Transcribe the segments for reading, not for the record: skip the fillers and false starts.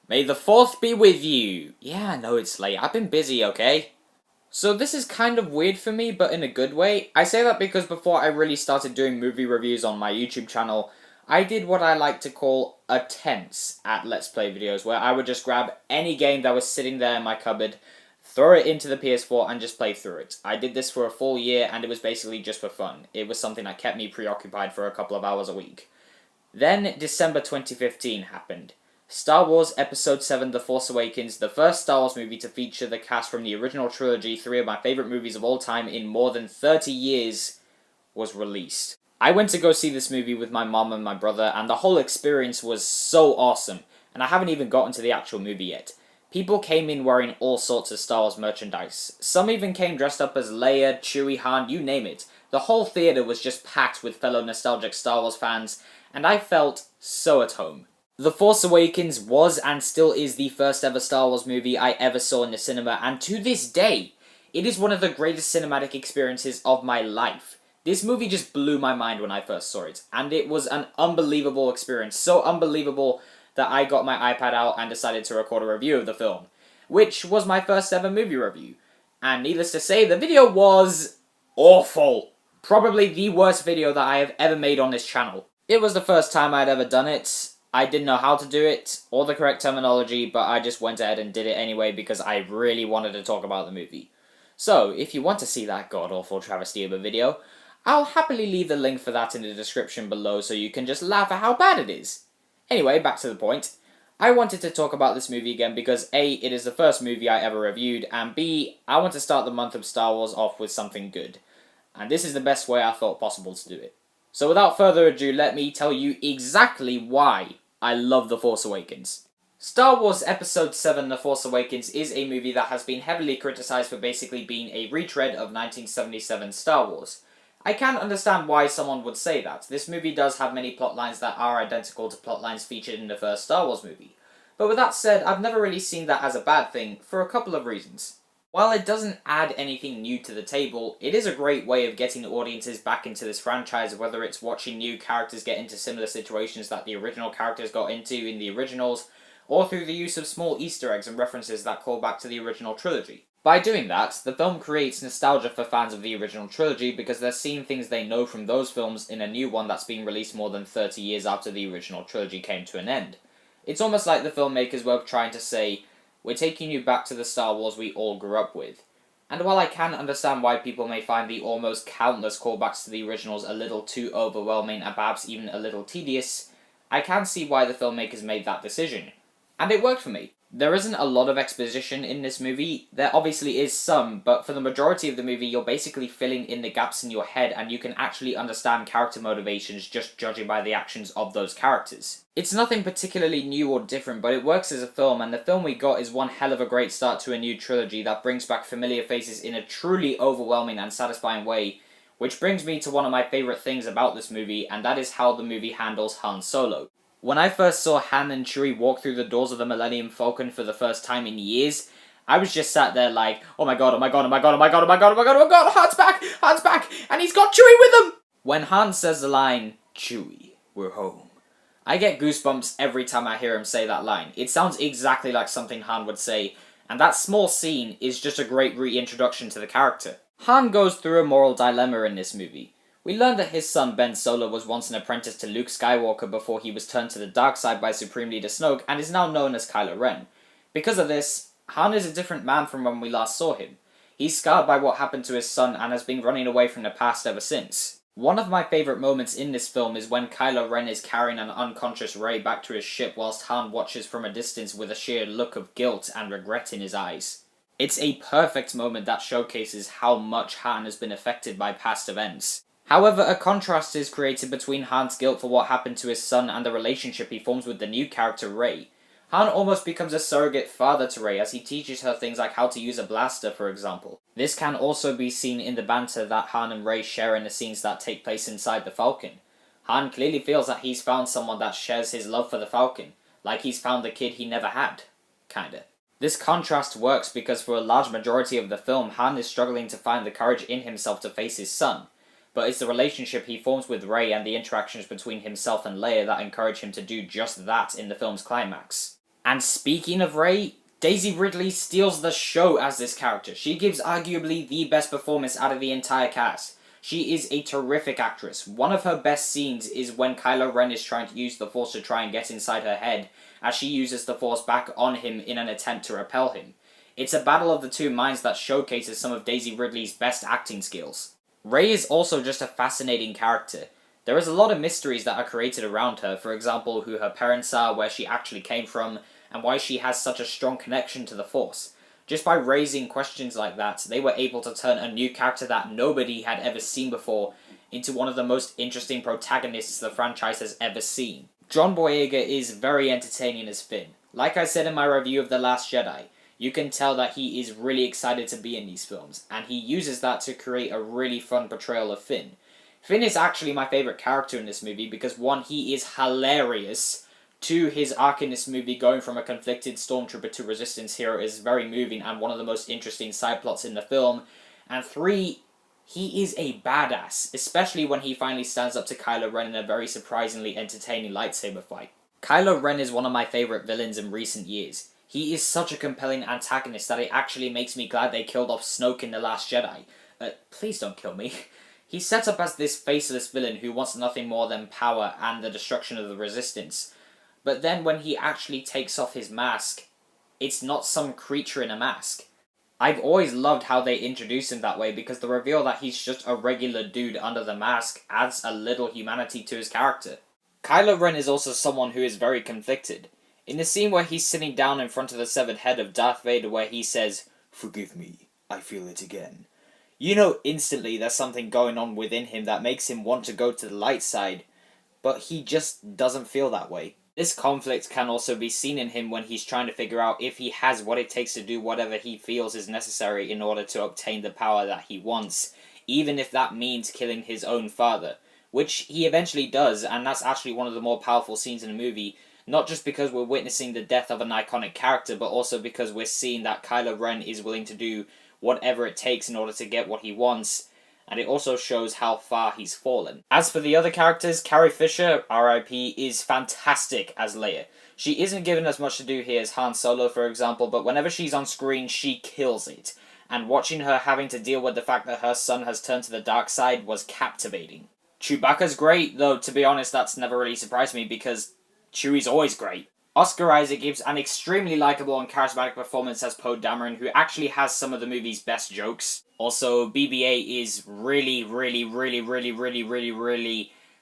May the 4th be with you! Yeah, I know it's late. I've been busy, okay? So this is kind of weird for me, but in a good way. I say that because before I really started doing movie reviews on my YouTube channel, I did what I like to call attempts at Let's Play videos, where I would just grab any game that was sitting there in my cupboard, throw it into the PS4, and just play through it. I did this for a full year, and it was basically just for fun. It was something that kept me preoccupied for a couple of hours a week. Then December 2015 happened. Star Wars Episode 7 The Force Awakens, the first Star Wars movie to feature the cast from the original trilogy, three of my favourite movies of all time in more than 30 years, was released. I went to go see this movie with my mom and my brother, and the whole experience was so awesome, and I haven't even gotten to the actual movie yet. People came in wearing all sorts of Star Wars merchandise. Some even came dressed up as Leia, Chewie, Han, you name it. The whole theatre was just packed with fellow nostalgic Star Wars fans, and I felt so at home. The Force Awakens was and still is the first ever Star Wars movie I ever saw in the cinema, and to this day, it is one of the greatest cinematic experiences of my life. This movie just blew my mind when I first saw it, and it was an unbelievable experience, so unbelievable that I got my iPad out and decided to record a review of the film, which was my first ever movie review. And needless to say, the video was awful. Probably the worst video that I have ever made on this channel. It was the first time I'd ever done it. I didn't know how to do it, or the correct terminology, but I just went ahead and did it anyway because I really wanted to talk about the movie. So, if you want to see that god-awful travesty of a video, I'll happily leave the link for that in the description below so you can just laugh at how bad it is. Anyway, back to the point. I wanted to talk about this movie again because A, it is the first movie I ever reviewed, and B, I want to start the month of Star Wars off with something good. And this is the best way I thought possible to do it. So without further ado, let me tell you exactly why I love The Force Awakens. Star Wars Episode 7 The Force Awakens is a movie that has been heavily criticised for basically being a retread of 1977 Star Wars. I can understand why someone would say that. This movie does have many plotlines that are identical to plotlines featured in the first Star Wars movie. But with that said, I've never really seen that as a bad thing, for a couple of reasons. While it doesn't add anything new to the table, it is a great way of getting audiences back into this franchise, whether it's watching new characters get into similar situations that the original characters got into in the originals, or through the use of small Easter eggs and references that call back to the original trilogy. By doing that, the film creates nostalgia for fans of the original trilogy because they're seeing things they know from those films in a new one that's being released more than 30 years after the original trilogy came to an end. It's almost like the filmmakers were trying to say, we're taking you back to the Star Wars we all grew up with. And while I can understand why people may find the almost countless callbacks to the originals a little too overwhelming and perhaps even a little tedious, I can see why the filmmakers made that decision. And it worked for me. There isn't a lot of exposition in this movie. There obviously is some, but for the majority of the movie you're basically filling in the gaps in your head and you can actually understand character motivations just judging by the actions of those characters. It's nothing particularly new or different, but it works as a film, and the film we got is one hell of a great start to a new trilogy that brings back familiar faces in a truly overwhelming and satisfying way, which brings me to one of my favourite things about this movie, and that is how the movie handles Han Solo. When I first saw Han and Chewie walk through the doors of the Millennium Falcon for the first time in years, I was just sat there like, oh my god, oh my god, oh my god, oh my god, oh my god, oh my god, oh my god, Han's back, and he's got Chewie with him! When Han says the line, Chewie, we're home, I get goosebumps every time I hear him say that line. It sounds exactly like something Han would say, and that small scene is just a great reintroduction to the character. Han goes through a moral dilemma in this movie. We learn that his son Ben Solo was once an apprentice to Luke Skywalker before he was turned to the dark side by Supreme Leader Snoke and is now known as Kylo Ren. Because of this, Han is a different man from when we last saw him. He's scarred by what happened to his son and has been running away from the past ever since. One of my favourite moments in this film is when Kylo Ren is carrying an unconscious Rey back to his ship whilst Han watches from a distance with a sheer look of guilt and regret in his eyes. It's a perfect moment that showcases how much Han has been affected by past events. However, a contrast is created between Han's guilt for what happened to his son and the relationship he forms with the new character Rey. Han almost becomes a surrogate father to Rey as he teaches her things like how to use a blaster, for example. This can also be seen in the banter that Han and Rey share in the scenes that take place inside the Falcon. Han clearly feels that he's found someone that shares his love for the Falcon, like he's found the kid he never had. Kinda. This contrast works because for a large majority of the film, Han is struggling to find the courage in himself to face his son. But it's the relationship he forms with Rey and the interactions between himself and Leia that encourage him to do just that in the film's climax. And speaking of Rey, Daisy Ridley steals the show as this character. She gives arguably the best performance out of the entire cast. She is a terrific actress. One of her best scenes is when Kylo Ren is trying to use the Force to try and get inside her head, as she uses the Force back on him in an attempt to repel him. It's a battle of the two minds that showcases some of Daisy Ridley's best acting skills. Rey is also just a fascinating character. There is a lot of mysteries that are created around her, for example, who her parents are, where she actually came from, and why she has such a strong connection to the Force. Just by raising questions like that, they were able to turn a new character that nobody had ever seen before into one of the most interesting protagonists the franchise has ever seen. John Boyega is very entertaining as Finn. Like I said in my review of The Last Jedi, you can tell that he is really excited to be in these films, and he uses that to create a really fun portrayal of Finn. Finn is actually my favourite character in this movie because, one, he is hilarious. Two, his arc in this movie, going from a conflicted stormtrooper to resistance hero, is very moving and one of the most interesting side plots in the film. And three, he is a badass, especially when he finally stands up to Kylo Ren in a very surprisingly entertaining lightsaber fight. Kylo Ren is one of my favourite villains in recent years. He is such a compelling antagonist that it actually makes me glad they killed off Snoke in The Last Jedi. Please don't kill me. He's set up as this faceless villain who wants nothing more than power and the destruction of the Resistance. But then when he actually takes off his mask, it's not some creature in a mask. I've always loved how they introduce him that way because the reveal that he's just a regular dude under the mask adds a little humanity to his character. Kylo Ren is also someone who is very conflicted. In the scene where he's sitting down in front of the severed head of Darth Vader where he says, "Forgive me, I feel it again," you know instantly there's something going on within him that makes him want to go to the light side, but he just doesn't feel that way. This conflict can also be seen in him when he's trying to figure out if he has what it takes to do whatever he feels is necessary in order to obtain the power that he wants, even if that means killing his own father, which he eventually does, and that's actually one of the more powerful scenes in the movie, not just because we're witnessing the death of an iconic character, but also because we're seeing that Kylo Ren is willing to do whatever it takes in order to get what he wants, and it also shows how far he's fallen. As for the other characters, Carrie Fisher, RIP, is fantastic as Leia. She isn't given as much to do here as Han Solo, for example, but whenever she's on screen, she kills it. And watching her having to deal with the fact that her son has turned to the dark side was captivating. Chewbacca's great, though to be honest that's never really surprised me because Chewie's always great. Oscar Isaac gives an extremely likable and charismatic performance as Poe Dameron, who actually has some of the movie's best jokes. Also, BB-8 is really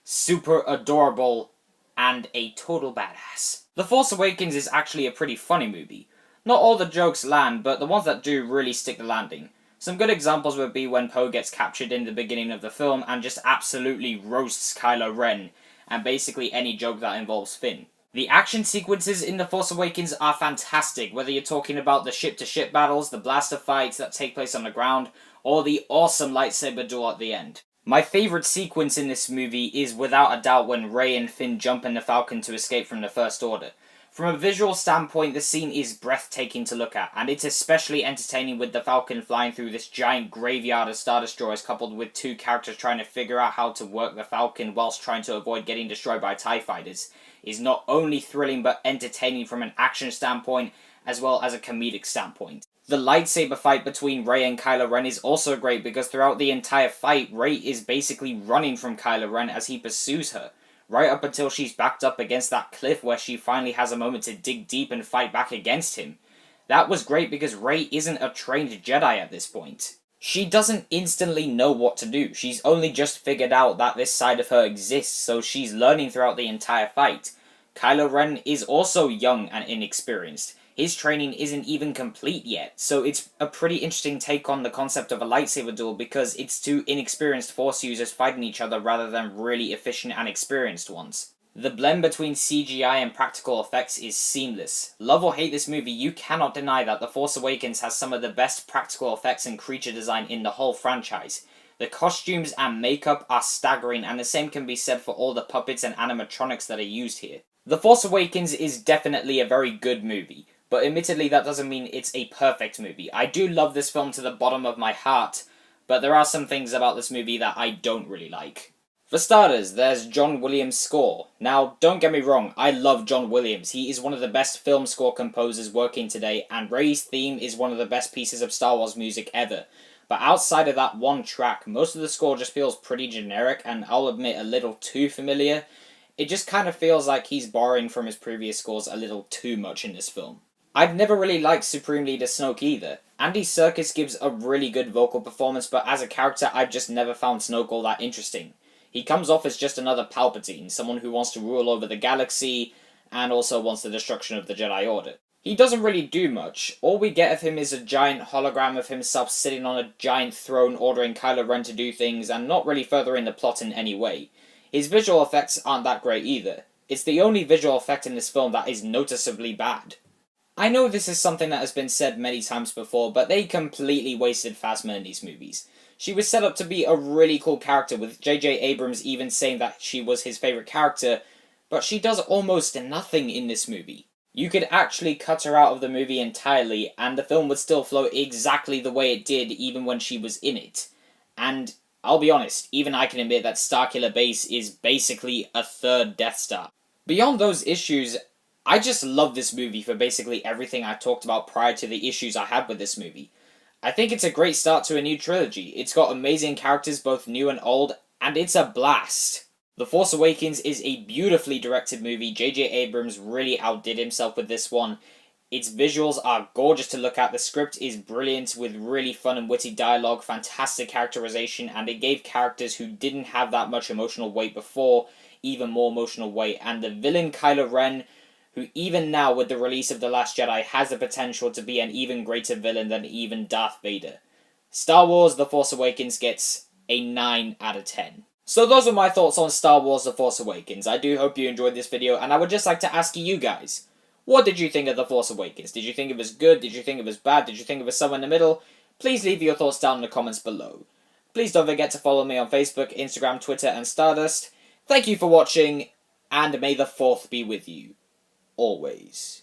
super adorable and a total badass. The Force Awakens is actually a pretty funny movie. Not all the jokes land, but the ones that do really stick the landing. Some good examples would be when Poe gets captured in the beginning of the film and just absolutely roasts Kylo Ren, and basically any joke that involves Finn. The action sequences in The Force Awakens are fantastic, whether you're talking about the ship-to-ship battles, the blaster fights that take place on the ground, or the awesome lightsaber duel at the end. My favourite sequence in this movie is without a doubt when Rey and Finn jump in the Falcon to escape from the First Order. From a visual standpoint, the scene is breathtaking to look at, and it's especially entertaining with the Falcon flying through this giant graveyard of Star Destroyers coupled with two characters trying to figure out how to work the Falcon whilst trying to avoid getting destroyed by TIE fighters. Is not only thrilling but entertaining from an action standpoint as well as a comedic standpoint. The lightsaber fight between Rey and Kylo Ren is also great because throughout the entire fight, Rey is basically running from Kylo Ren as he pursues her, right up until she's backed up against that cliff where she finally has a moment to dig deep and fight back against him. That was great because Rey isn't a trained Jedi at this point. She doesn't instantly know what to do. She's only just figured out that this side of her exists, so she's learning throughout the entire fight. Kylo Ren is also young and inexperienced. His training isn't even complete yet, so it's a pretty interesting take on the concept of a lightsaber duel because it's two inexperienced Force users fighting each other rather than really efficient and experienced ones. The blend between CGI and practical effects is seamless. Love or hate this movie, you cannot deny that The Force Awakens has some of the best practical effects and creature design in the whole franchise. The costumes and makeup are staggering, and the same can be said for all the puppets and animatronics that are used here. The Force Awakens is definitely a very good movie, but admittedly that doesn't mean it's a perfect movie. I do love this film to the bottom of my heart, but there are some things about this movie that I don't really like. For starters, there's John Williams' score. Now, don't get me wrong, I love John Williams. He is one of the best film score composers working today, and Rey's theme is one of the best pieces of Star Wars music ever. But outside of that one track, most of the score just feels pretty generic, and I'll admit a little too familiar. It just kind of feels like he's borrowing from his previous scores a little too much in this film. I've never really liked Supreme Leader Snoke either. Andy Serkis gives a really good vocal performance, but as a character, I've just never found Snoke all that interesting. He comes off as just another Palpatine, someone who wants to rule over the galaxy, and also wants the destruction of the Jedi Order. He doesn't really do much. All we get of him is a giant hologram of himself sitting on a giant throne ordering Kylo Ren to do things, and not really furthering the plot in any way. His visual effects aren't that great either. It's the only visual effect in this film that is noticeably bad. I know this is something that has been said many times before, but they completely wasted Phasma in these movies. She was set up to be a really cool character, with J.J. Abrams even saying that she was his favourite character, but she does almost nothing in this movie. You could actually cut her out of the movie entirely, and the film would still flow exactly the way it did even when she was in it. And I'll be honest, even I can admit that Starkiller Base is basically a third Death Star. Beyond those issues, I just love this movie for basically everything I talked about prior to the issues I had with this movie. I think it's a great start to a new trilogy. It's got amazing characters, both new and old, and it's a blast. The Force Awakens is a beautifully directed movie. J.J. Abrams really outdid himself with this one. Its visuals are gorgeous to look at, the script is brilliant with really fun and witty dialogue, fantastic characterization, and it gave characters who didn't have that much emotional weight before even more emotional weight, and the villain Kylo Ren, who even now with the release of The Last Jedi has the potential to be an even greater villain than even Darth Vader. Star Wars The Force Awakens gets a 9 out of 10. So those are my thoughts on Star Wars The Force Awakens. I do hope you enjoyed this video, and I would just like to ask you guys, what did you think of The Force Awakens? Did you think it was good? Did you think it was bad? Did you think it was somewhere in the middle? Please leave your thoughts down in the comments below. Please don't forget to follow me on Facebook, Instagram, Twitter, and Stardust. Thank you for watching, and may the 4th be with you. Always.